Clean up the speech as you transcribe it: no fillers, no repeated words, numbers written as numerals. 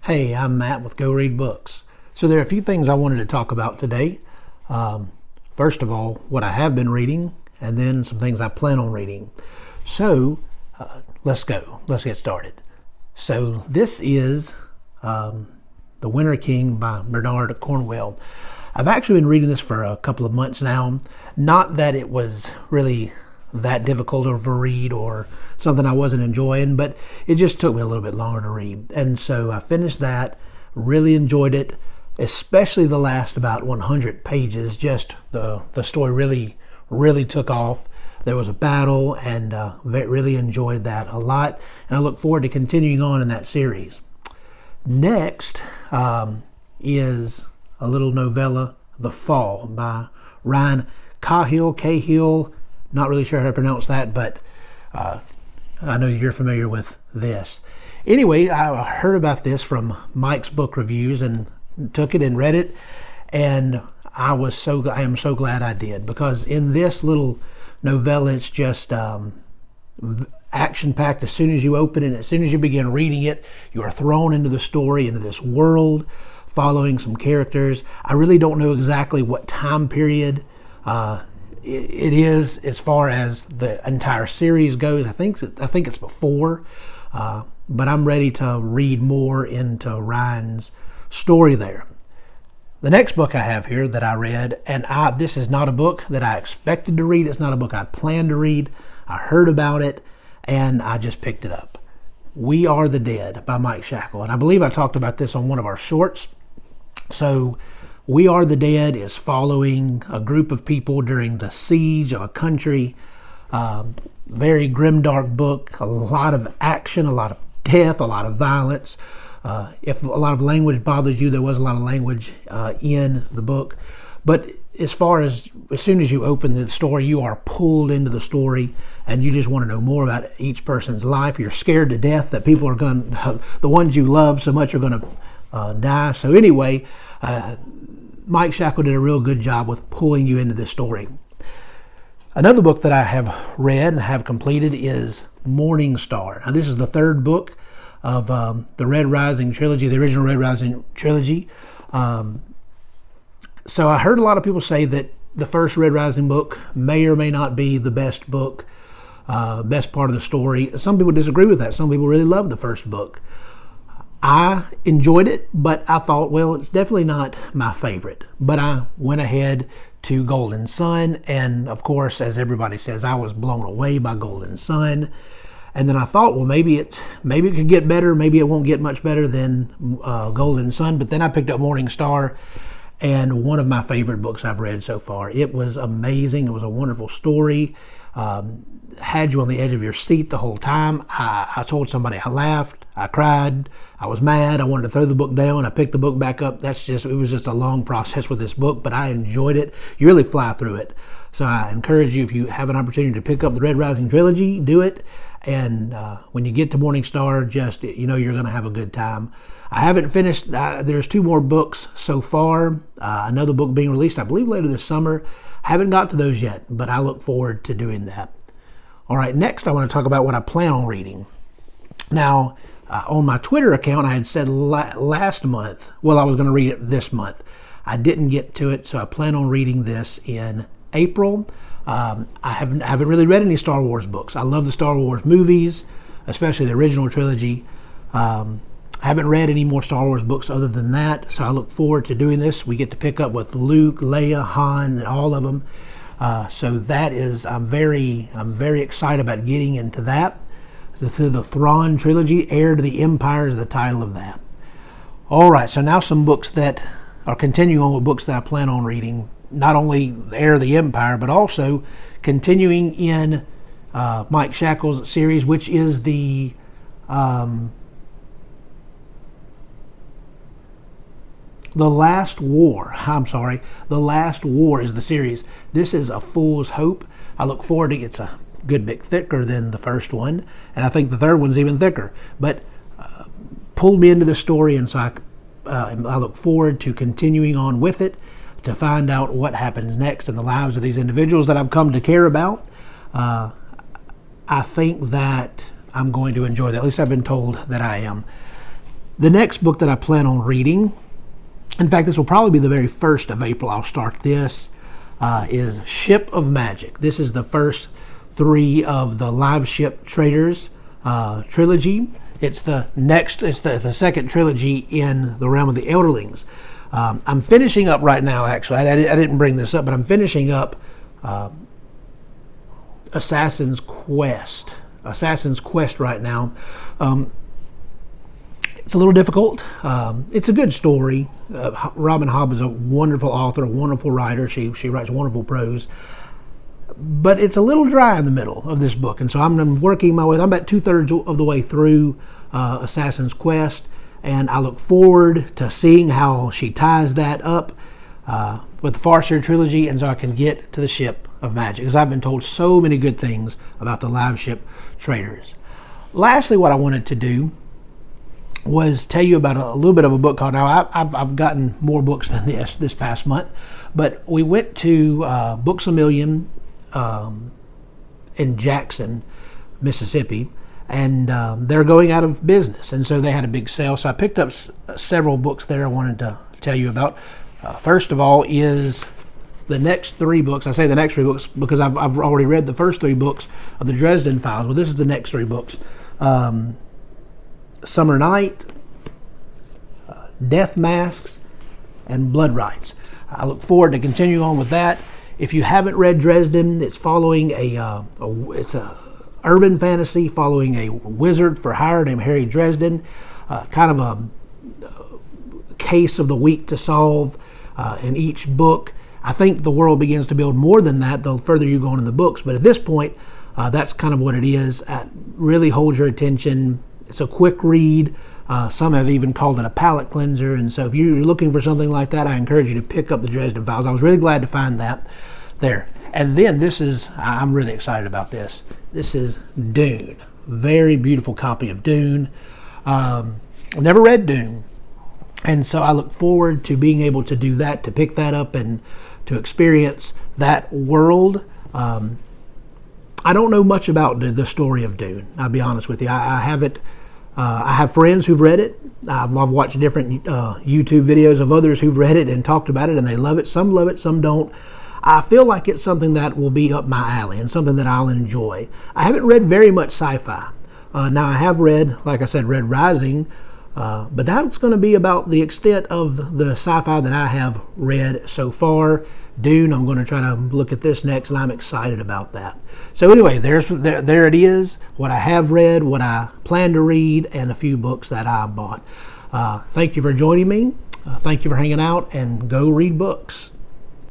Hey, I'm Matt with Go Read Books. So there are a few things I wanted to talk about today. First of all, what I have been reading, and then some things I plan on reading. So let's go. Let's get started. So this is The Winter King by Bernard Cornwell. I've actually been reading this for a couple of months now. Not that it was really that difficult of a read or something I wasn't enjoying, but it just took me a little bit longer to read. And so I finished that, really enjoyed it, especially the last about 100 pages. Just the story really took off. There was a battle, and really enjoyed that a lot. And I look forward to continuing on in that series. Next is a little novella, The Fall, by Ryan Cahill. Not really sure how to pronounce that, but I know you're familiar with this. Anyway, I heard about this from Mike's Book Reviews and took it and read it, and I am so glad I did, because in this little novella, it's just action-packed. As soon as you open it, as soon as you begin reading it, you are thrown into the story, into this world, following some characters. I really don't know exactly what time period it is as far as the entire series goes. I think it's before, but I'm ready to read more into Ryan's story there. The next book I have here that I read, and this is not a book that I expected to read. It's not a book I planned to read. I heard about it, and I just picked it up. We Are the Dead by Mike Shackle, and I believe I talked about this on one of our shorts. So We Are the Dead is following a group of people during the siege of a country. Very grimdark book, a lot of action, a lot of death, a lot of violence. If a lot of language bothers you, there was a lot of language in the book. But as soon as you open the story, you are pulled into the story, and you just want to know more about each person's life. You're scared to death that people are the ones you love so much are going to die. So anyway, Mike Shackle did a real good job with pulling you into this story. Another book that I have read and have completed is Morningstar. Now, this is the third book of the Red Rising trilogy, the original Red Rising trilogy. So I heard a lot of people say that the first Red Rising book may or may not be the best book, best part of the story. Some people disagree with that. Some people really love the first book. I enjoyed it, but I thought, well, it's definitely not my favorite. But I went ahead to Golden Sun, and of course, as everybody says, I was blown away by Golden Sun. And then I thought, well, maybe it could get better. Maybe it won't get much better than Golden Sun. But then I picked up Morningstar, and one of my favorite books I've read so far. It was amazing. It was a wonderful story. Had you on the edge of your seat the whole time. I told somebody I laughed, I cried, I was mad, I wanted to throw the book down, I picked the book back up. It was just a long process with this book, but I enjoyed it. You really fly through it. So I encourage you, if you have an opportunity to pick up the Red Rising trilogy, do it. And when you get to Morningstar, you're going to have a good time. I haven't finished. There's 2 more books so far. Another book being released, I believe, later this summer. Haven't got to those yet, but I look forward to doing that. All right, next I want to talk about what I plan on reading. Now, on my Twitter account, I had said last month, I was going to read it this month. I didn't get to it, so I plan on reading this in April. I haven't really read any Star Wars books. I love the Star Wars movies, especially the original trilogy. I haven't read any more Star Wars books other than that, so I look forward to doing this. We get to pick up with Luke, Leia, Han, and all of them. So that is, I'm very excited about getting into that. The Thrawn trilogy, Heir to the Empire, is the title of that. All right, so now some books that are continuing on with books that I plan on reading. Not only Heir of the Empire, but also continuing in Mike Shackle's series, which is the Last War. The Last War is the series. This is A Fool's Hope. I look forward to it. It's a good bit thicker than the first one, and I think the third one's even thicker. But pulled me into the story, and so I look forward to continuing on with it to find out what happens next in the lives of these individuals that I've come to care about. I think that I'm going to enjoy that. At least I've been told that I am. The next book that I plan on reading, in fact, this will probably be the very 1st of April I'll start this, is Ship of Magic. This is the first 3 of the Live Ship Traders trilogy. It's the second trilogy in the realm of the Elderlings. I'm finishing up right now, actually. I didn't bring this up, but I'm finishing up Assassin's Quest right now. It's a little difficult. It's a good story. Robin Hobb is a wonderful author, a wonderful writer. She writes wonderful prose. But it's a little dry in the middle of this book. And so I'm working my way. I'm about 2/3 of the way through Assassin's Quest. And I look forward to seeing how she ties that up with the Farseer trilogy. And so I can get to the Ship of Magic, because I've been told so many good things about the Live Ship Traders. Lastly, what I wanted to do was tell you about a little bit of a book called, now I've gotten more books than this past month, but we went to Books A Million in Jackson, Mississippi, and they're going out of business, and so they had a big sale. So I picked up several books there I wanted to tell you about. First of all is the next 3 books. I say the next 3 books because I've already read the first 3 books of the Dresden Files. Well, this is the next 3 books. Summer Night, Death Masks, and Blood Rites. I look forward to continuing on with that. If you haven't read Dresden, it's following it's a urban fantasy following a wizard for hire named Harry Dresden. Kind of a case of the week to solve in each book. I think the world begins to build more than that the further you go on in the books. But at this point, that's kind of what it is. It really holds your attention. It's a quick read. Some have even called it a palate cleanser. And so if you're looking for something like that, I encourage you to pick up the Dresden Files. I was really glad to find that there. And then I'm really excited about this. This is Dune. Very beautiful copy of Dune. I've never read Dune. And so I look forward to being able to do that, to pick that up and to experience that world. I don't know much about the story of Dune. I'll be honest with you. I haven't. I have friends who've read it. I've watched different YouTube videos of others who've read it and talked about it, and they love it. Some love it, some don't. I feel like it's something that will be up my alley and something that I'll enjoy. I haven't read very much sci-fi. Now I have read, like I said, Red Rising, but that's going to be about the extent of the sci-fi that I have read so far. Dune, I'm going to try to look at this next, and I'm excited about that. So anyway, there it is, what I have read, what I plan to read, and a few books that I bought. Thank you for joining me. Thank you for hanging out, and go read books.